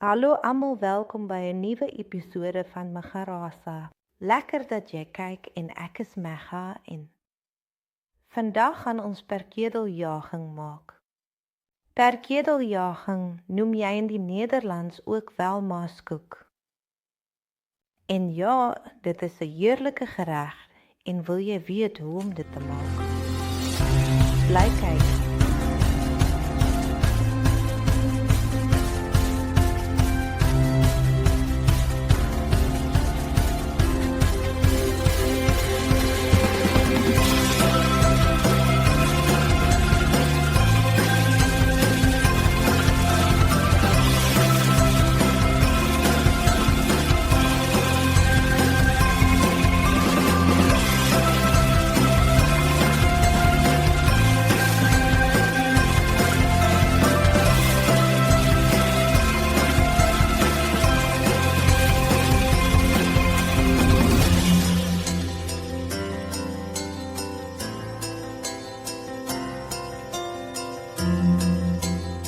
Hallo almal, welkom by 'n nuwe episode van Megarasa. Lekker dat jy kyk en ek is Mega en vandag gaan ons perkedel jaging maak. Perkedel jaging noem jy in die Nederlands ook wel maaskoek. En ja, dit is 'n heerlike gereg en wil jy weet hoe om dit te maak? Bly kyk.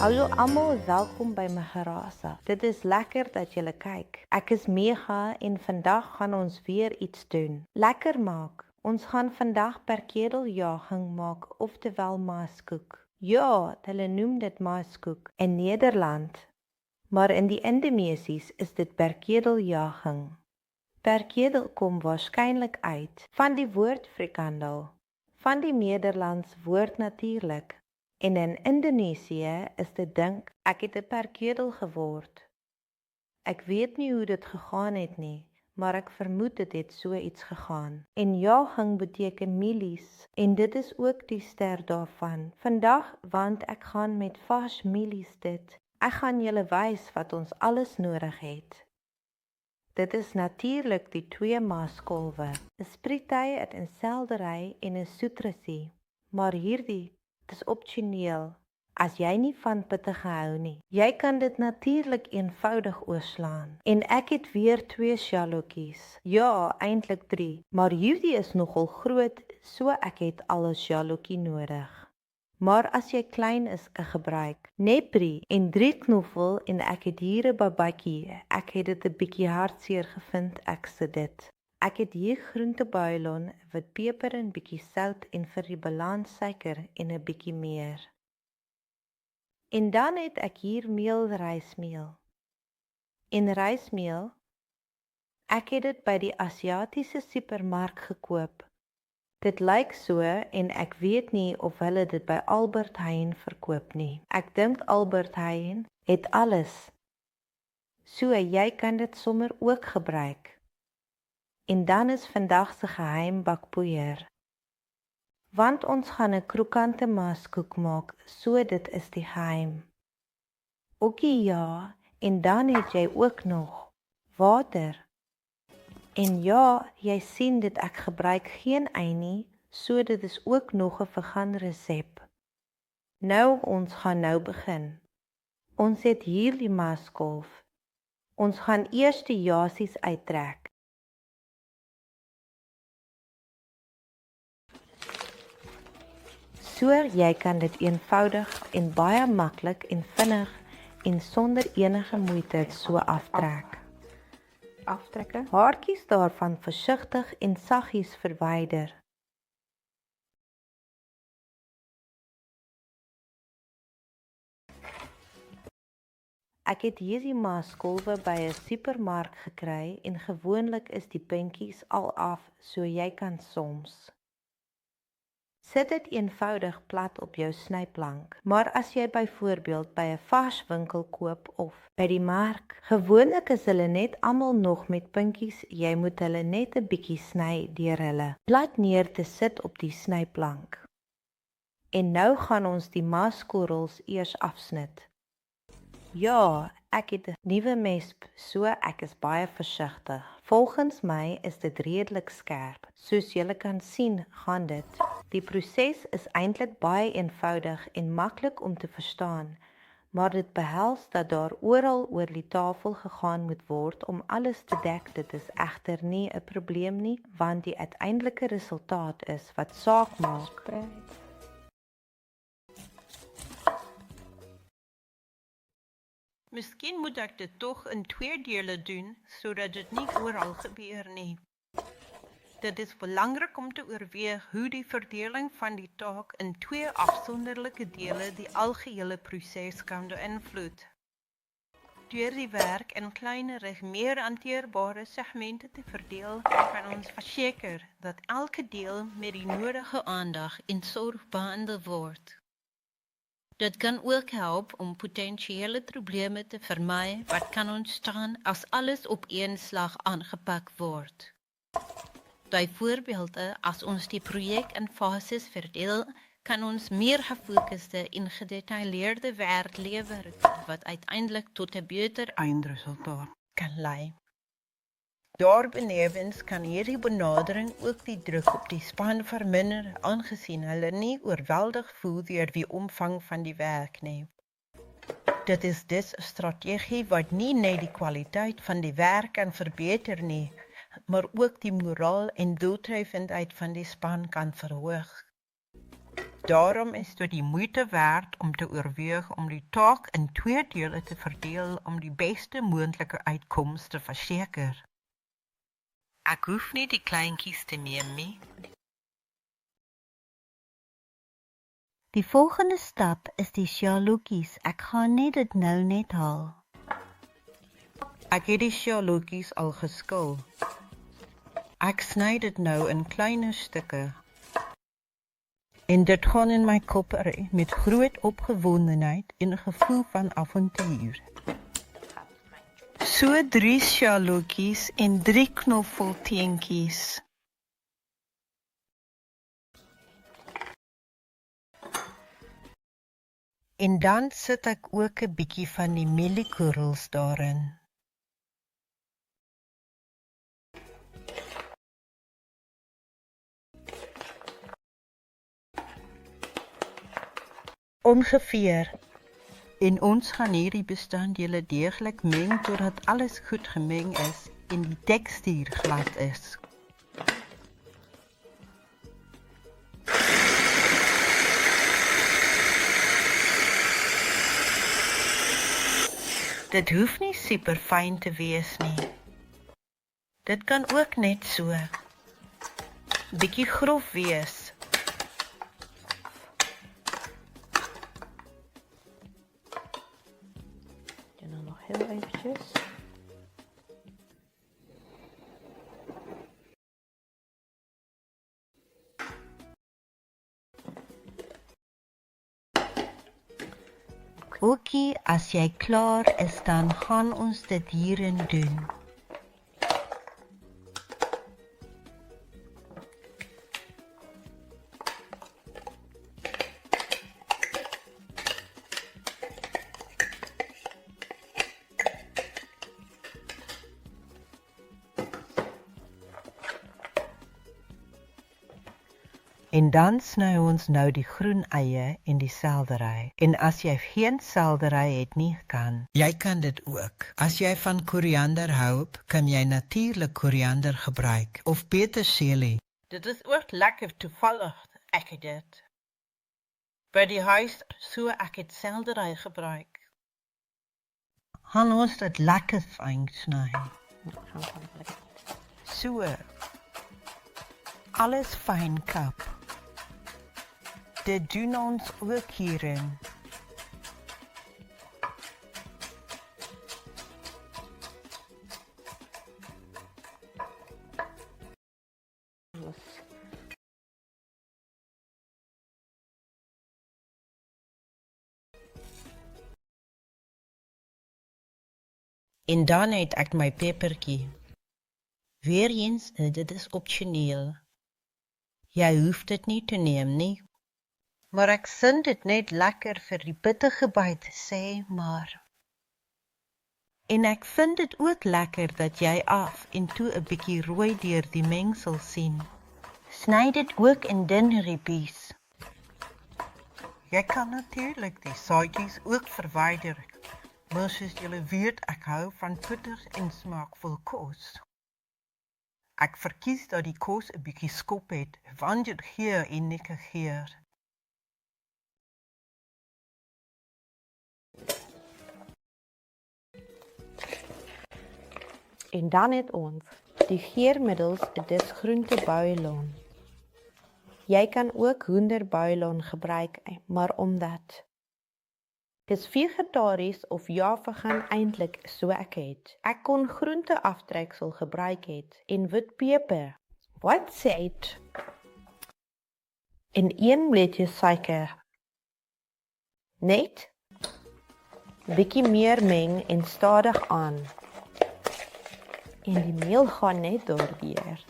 Hallo almal, welkom by Megarasa. Dit is lekker dat julle kyk. Ek is Mega en vandag gaan ons weer iets doen. Lekker maak. Ons gaan vandag perkedel jaging maak, oftewel maaskoek. Ja, hulle noem dit maaskoek in Nederland, maar in die Indonesies is dit perkedel jaging. Perkedel kom waarskynlik uit van die woord frikandel, van die Nederlands woord natuurlik. En in Indonesië is dit dink, ek het 'n perkedel geword. Ek weet nie hoe dit gegaan het nie, maar ek vermoed dit het so iets gegaan. En jaging beteken mielies, en dit is ook die ster daarvan. Vandag, want ek gaan met vars mielies dit. Ek gaan julle wys wat ons alles nodig het. Dit is natuurlik die 2 maaskolwe, 'n spriethy, 'n seldery en 'n soetrusie. Maar hierdie is opsioneel, as jy nie van pittige hou nie. Jy kan dit natuurlik eenvoudig oorslaan. En ek het weer 2 sjallotjies. Ja, eintlik 3, maar hierdie is nogal groot, so ek het al 'n sjallotjie nodig. Maar as jy klein is, gebruik neprie en 3 knoffel en ek het hier 'n babatjie. Ek het dit 'n bietjie hartseer gevind, ek sit dit. Ek het hier groentebouillon, wit peper en bietjie sout en vir die balans suiker en 'n bietjie meer. En dan het ek hier meel, rysmeel. En rysmeel, ek het dit by die Asiatiese supermark gekoop. Dit lyk so en ek weet nie of hulle dit by Albert Heijn verkoop nie. Ek dink Albert Heijn het alles. So jy kan dit sommer ook gebruik. En dan is vandag se geheim bakpoeier. Want ons gaan 'n krokante maaskoek maak, so dit is die geheim. Okie ja, en dan het jy ook nog water. En ja, jy sien dit ek gebruik geen ei nie, so dit is ook nog 'n vegan resep. Nou, ons gaan nou begin. Ons het hier die maaskolf. Ons gaan eers die jasies uittrek. So jy kan dit eenvoudig en baie maklik en vinnig en sonder enige moeite so aftrek. Aftrekke. Haartjies daarvan versigtig en saggies verwyder. Ek het hierdie maaskolwe by 'n supermark gekry en gewoonlik is die puntjies al af, so jy kan soms. Sit dit eenvoudig plat op jou snyplank, maar as jy byvoorbeeld by 'n varswinkel koop of by die mark, gewoonlik is hulle net almal nog met puntjies, jy moet hulle net 'n bietjie sny deur hulle plat neer te sit op die snyplank. En nou gaan ons die maaskorrels eers afsnit. Ja, ek het 'n nuwe mes, so ek is baie versigtig. Volgens my is dit redelik skerp. Soos julle kan sien, gaan dit. Die proses is eintlik baie eenvoudig en maklik om te verstaan, maar dit behels dat daar oral oor die tafel gegaan moet word om alles te dek. Dit is egter nie 'n probleem nie, want die uiteindelike resultaat is wat saak maak. Miskien moet ek dit tog in 2 dele doen, sodat dit nie oral gebeur nie. Dit is belangrik om te oorweeg hoe die verdeling van die taak in 2 afsonderlike dele die algehele proses kan beïnvloed. Deur die werk in kleinerig, meer hanteerbare segmente te verdeel, kan ons verseker dat elke deel met die nodige aandag en sorg behandel word. Dit kan ook help om potensiële probleme te vermy wat kan ontstaan as alles op een slag aangepak word. Byvoorbeeld, as ons die projek in fases verdeel, kan ons meer gefokusde en gedetailleerde werk lewer wat uiteindelik tot 'n beter eindresultaat kan lei. Daarbenewens kan hierdie benadering ook die druk op die span verminder, aangesien hulle nie oorweldig voel deur die omvang van die werk nie. Dit is dus 'n strategie wat nie net die kwaliteit van die werk kan verbeter nie, maar ook die moraal en doeltreffendheid van die span kan verhoog. Daarom is dit die moeite werd om te oorweeg om die taak in 2 dele te verdeel om die beste moontlike uitkoms te verseker. Ek hoef nie die kleintjies te neem nie. Die volgende stap is die sjaalotjies. Ek gaan dit nou net haal. Ek het die sjaalotjies al geskil. Ek sny dit nou in kleiner stukke. En dit gaan in my kop met groot opgewondenheid en 'n gevoel van avontuur. So 3 sjaalotjies en 3 knoffelteentjies. En dan sit ek ook 'n bietjie van die mieliekorrels daarin. Ongeveer. En ons gaan hierdie bestanddele deeglik meng totdat alles goed gemeng is en die tekstuur glad is. Dit hoef nie super fyn te wees nie. Dit kan ook net so bietjie grof wees. En dan nog heel eventjes. Ookie, as jy klaar is, dan gaan ons dit hierin doen. En dan sny ons nou die groen eie en die seldery. En as jy geen seldery het nie, jy kan dit ook. As jy van koriander hou, kan jy natuurlik koriander gebruik of peterselie. Dit is ook lekker toevallig, ek het dit. By die huis, so ek het seldery gebruik. Gaan ons dit lekker fyn sny. So. Alles fyn kap. Dit doen ons ook hierin. En dan het ek my pepertjie. Weereens, dit is opsioneel. Jy hoef dit nie te neem nie. Maar ek vind dit net lekker vir die pittige byt te sê, maar. En ek vind dit ook lekker dat jy af en toe 'n bietjie rooi deur die mengsel sien. Sny dit ook in dun ribbies. Jy kan natuurlik die saadjies ook verwyder. Maar soos julle weet, ek hou van pittig en smaakvol kos. Ek verkies dat die kos 'n bietjie skop het, want dit geur en lekker geur. En dan het ons die geurmiddels, dis groentebouillon. Jy kan ook hoenderbouillon gebruik, maar omdat dis vegetaries of ja vegan eintlik so ek het. Ek kon groenteaftreksel gebruik het en wit peper. Wat sê het? En 1 blikkie suiker. Net bietjie meer meng en stadig aan. En die meel gaan net daardeur.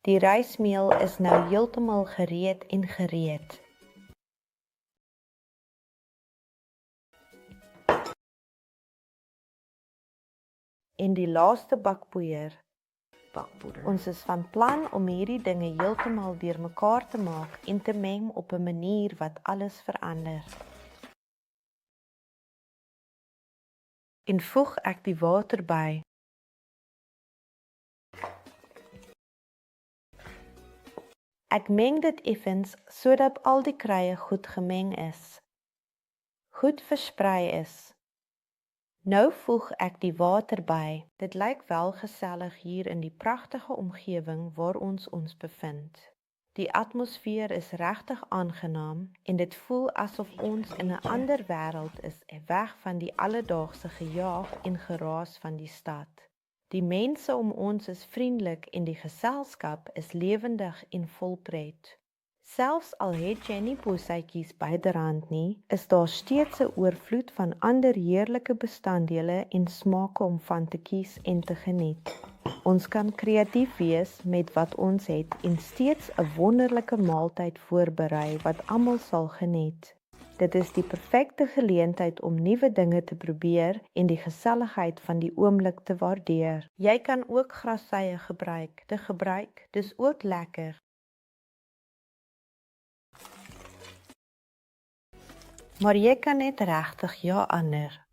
Die rysmeel is nou heeltemal gereed en gereed. En die laaste bakpoeier. Ons is van plan om hierdie dinge heeltemal deurmekaar te maak en te meng op 'n manier wat alles verander. En voeg ek die water by. Ek meng dit effens sodat al die kruie goed gemeng is. Goed versprei is. Nou voeg ek die water by. Dit lyk wel gesellig hier in die pragtige omgewing waar ons bevind. Die atmosfeer is regtig aangenaam en dit voel asof ons in 'n ander wêreld is, weg van die alledaagse gejaag en geraas van die stad. Die mense om ons is vriendelik en die geselskap is lewendig en vol pret. Selfs al het jy nie posuitjies byderhand nie, is daar steeds 'n oorvloed van ander heerlike bestanddele en smake om van te kies en te geniet. Ons kan kreatief wees met wat ons het en steeds 'n wonderlike maaltyd voorberei wat almal sal geniet. Dit is die perfekte geleentheid om nuwe dinge te probeer en die geselligheid van die oomblik te waardeer. Jy kan ook grassye gebruik. Dis ook lekker. Maar jy kan net regtig ja ander.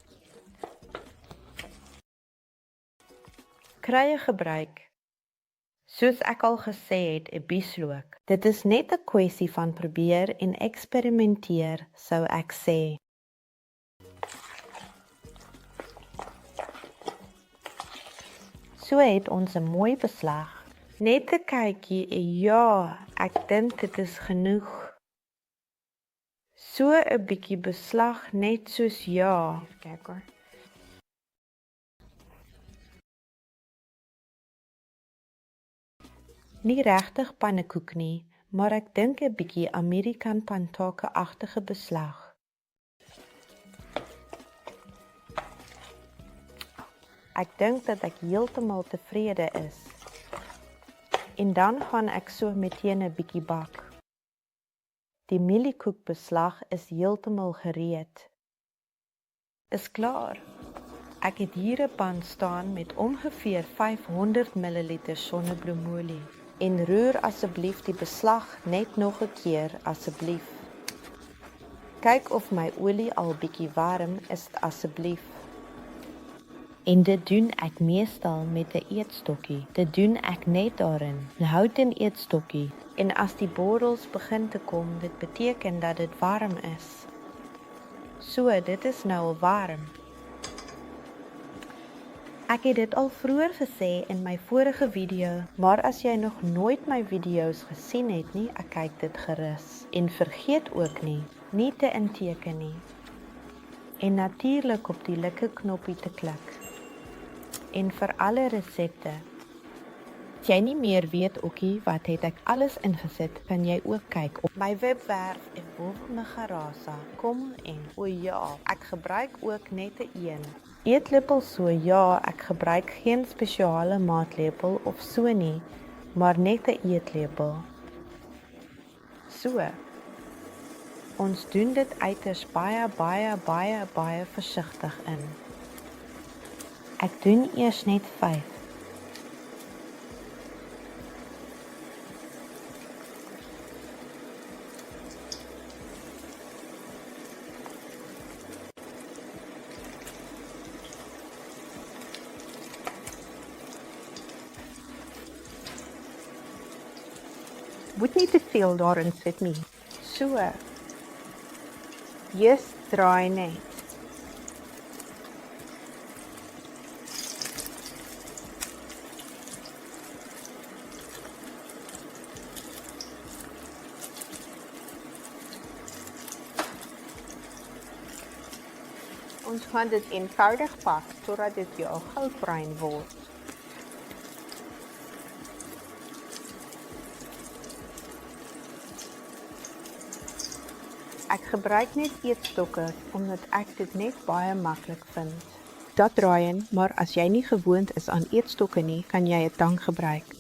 Kruie gebruik. Soos ek al gesê het, 'n bieslook. Dit is net 'n kwessie van probeer en eksperimenteer, sou ek sê. So het ons 'n mooi beslag. Net 'n kykie, ja, ek dink dit is genoeg. So 'n bietjie beslag net soos ja. Kyk hoor. Nie regtig pannekoek nie, maar ek dink 'n bietjie American pantake-agtige beslag. Ek dink dat ek heeltemal tevrede is. En dan gaan ek so meteen 'n bietjie bak. Die mieliekoekbeslag is heeltemal gereed. Is klaar. Ek het hier 'n pan staan met ongeveer 500 ml sonnebloemolie. En roer asseblief die beslag net nog 'n keer asseblief. Kyk of my olie al bietjie warm is asseblief. En dit doen ek meestal met 'n eetstokkie. Dit doen ek net daarin. 'n Houten eetstokkie. En as die borrels begin te kom, dit beteken dat dit warm is. So, dit is nou al warm. Ek het dit al vroeër gesê in my vorige video, maar as jy nog nooit my video's gesien het nie, ek kyk dit gerus. En vergeet ook nie te inteken nie. En natuurlik op die like knoppie te klik. En vir alle resepte. As jy nie meer weet ookie wat het ek alles ingesit, kan jy ook kyk op my webwerf en Megarasa. Kom en o ja, ek gebruik ook net 'n een. Eetlepel so ja, ek gebruik geen spesiale maatlepel of so nie, maar net 'n eetlepel. So. Ons doen dit uiters baie versigtig in. Ek doen eers net 5. Moet nie te veel daarin sit nie. So. Just draai net. Ons gaan dit eenvoudig pak totdat dit jou goudbruin word. Ek gebruik net eetstokke omdat ek dit net baie maklik vind. Dat draaien, maar as jy nie gewoond is aan eetstokke nie, kan jy 'n tang gebruik.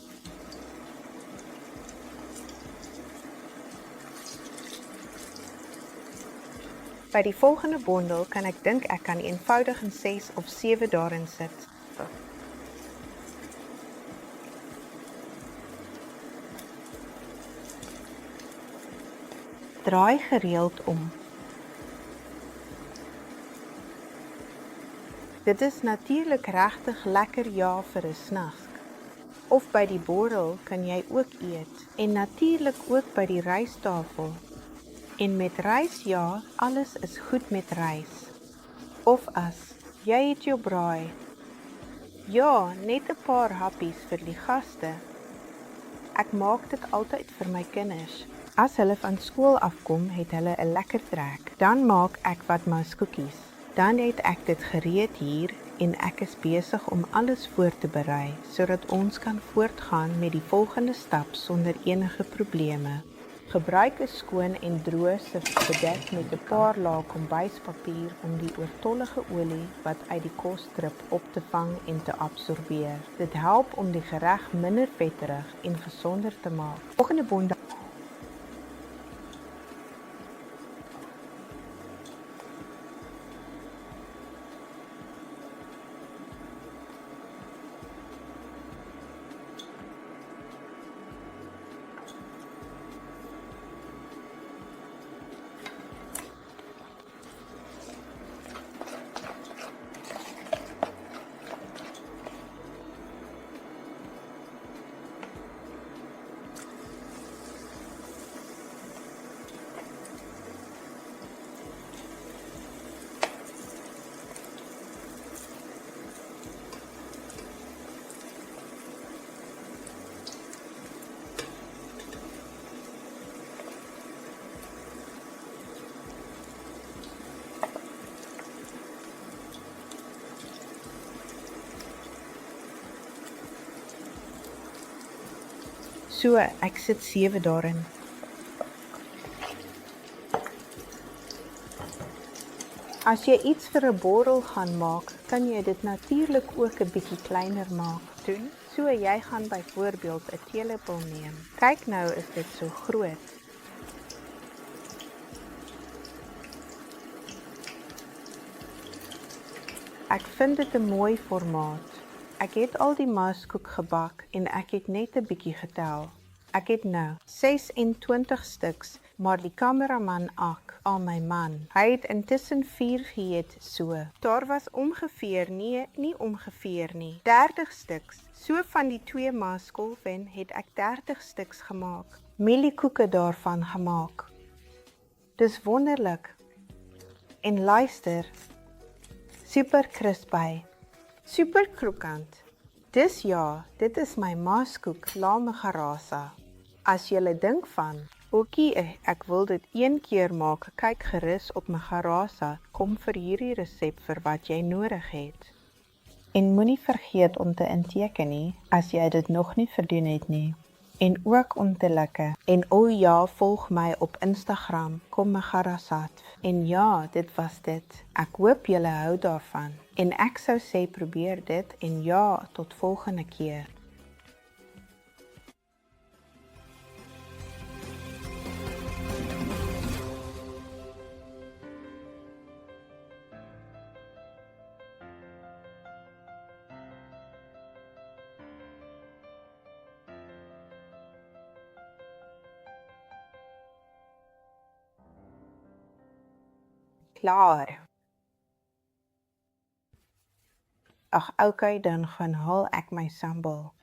By die volgende bondel kan ek dink ek kan eenvoudig in 6 of 7 daarin sit. Draai gereeld om. Dit is natuurlik regtig lekker ja vir 'n snack. Of by die bordel kan jy ook eet en natuurlik ook by die rystafel. En met rys ja, alles is goed met rys. Of as jy het jou braai. Ja, net 'n paar happies vir die gaste. Ek maak dit altyd vir my kinders. As hulle van skool afkom, het hulle 'n lekker trek. Dan maak ek wat mouskoekies. Dan het ek dit gereed hier en ek is besig om alles voor te berei sodat ons kan voortgaan met die volgende stap sonder enige probleme. Gebruik 'n skoon en droë sif bedek met 'n paar lae kombuispapier om die oortollige olie wat uit die kos drup op te vang en te absorbeer. Dit help om die gereg minder vetterig en gesonder te maak. Volgende bondel. So, ek sit 7 daarin. As jy iets vir 'n bordel gaan maak, kan jy dit natuurlik ook 'n bietjie kleiner maak. Doen. So, jy gaan byvoorbeeld 'n teelepel neem. Kyk nou, is dit so groot. Ek vind dit 'n mooi formaat. Ek het al die mouskoek gebak en ek het net 'n bietjie getel. Ek het nou 26 stuks, maar die kameraman ak, al my man. Hy het intussen 4 geëet so. Daar was ongeveer, nie ongeveer nie, 30 stuks. So van die 2 maaskolwen het ek 30 stuks gemaak. Mieliekoeke daarvan gemaak. Dis wonderlik. En luister, super crispy. Super krokant. Dis ja, dit is my maaskoek, Megarasa. As jy dink van, oké, ek wil dit 1 keer maak, kyk gerus op Megarasa, kom vir hierdie resep vir wat jy nodig het. En moenie vergeet om te inteken nie, as jy dit nog nie verdoen het nie. En ook om te like. En ja, volg my op Instagram, kom Megarasa. En ja, dit was dit. Ek hoop julle hou daarvan. En ek sou sê probeer dit en ja, tot volgende keer. Klaar. Ag, okay, dan gaan haal ek my sambal.